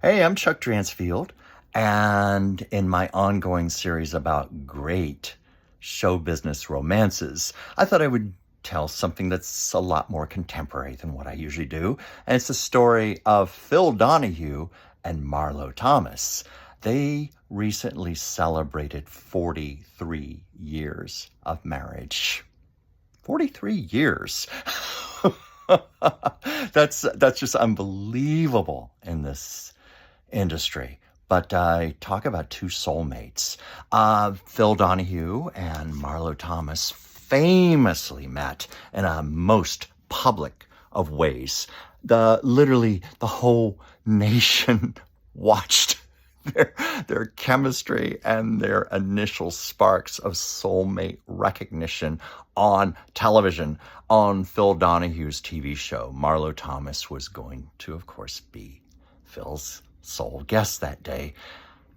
Hey, I'm Chuck Dransfield, and in my ongoing series about great show business romances, I thought I would tell something that's a lot more contemporary than what I usually do. And it's the story of Phil Donahue and Marlo Thomas. They recently celebrated 43 years of marriage. 43 years. That's just unbelievable in this industry. But talk about two soulmates. Phil Donahue and Marlo Thomas famously met in a most public of ways. Literally the whole nation watched their chemistry and their initial sparks of soulmate recognition on television. On Phil Donahue's TV show, Marlo Thomas was going to, of course, be Phil's sole guest that day.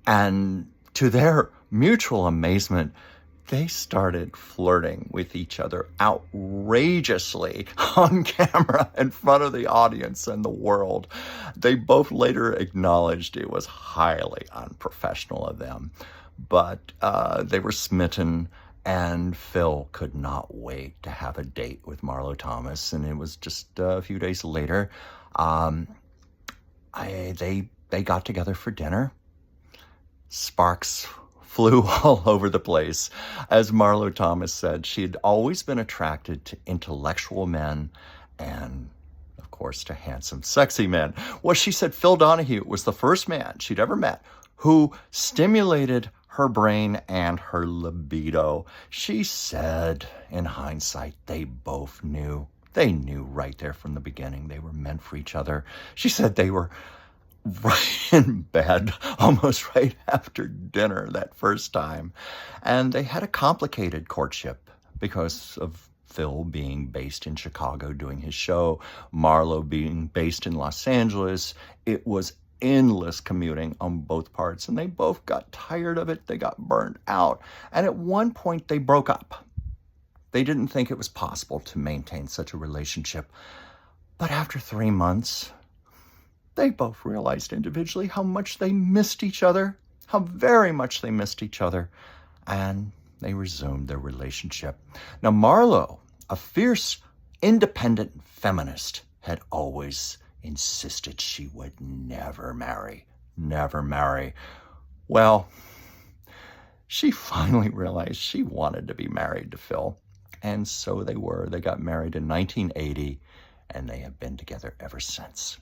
And to their mutual amazement, they started flirting with each other outrageously on camera in front of the audience and the world. They both later acknowledged it was highly unprofessional of them, but they were smitten, and Phil could not wait to have a date with Marlo Thomas. And it was just a few days later, they got together for dinner. Sparks flew all over the place. As Marlo Thomas said, she had always been attracted to intellectual men and, of course, to handsome, sexy men. Well, she said Phil Donahue was the first man she'd ever met who stimulated her brain and her libido. She said, in hindsight, they both knew. They knew right there from the beginning they were meant for each other. She said they were right in bed almost right after dinner that first time. And they had a complicated courtship because of Phil being based in Chicago doing his show, Marlo being based in Los Angeles. It was endless commuting on both parts, and they both got tired of it. They got burned out. And at one point, they broke up. They didn't think it was possible to maintain such a relationship. But after 3 months, they both realized individually how much they missed each other, how very much they missed each other, and they resumed their relationship. Now, Marlo, a fierce, independent feminist, had always insisted she would never marry. Well, she finally realized she wanted to be married to Phil, and so they were. They got married in 1980, and they have been together ever since.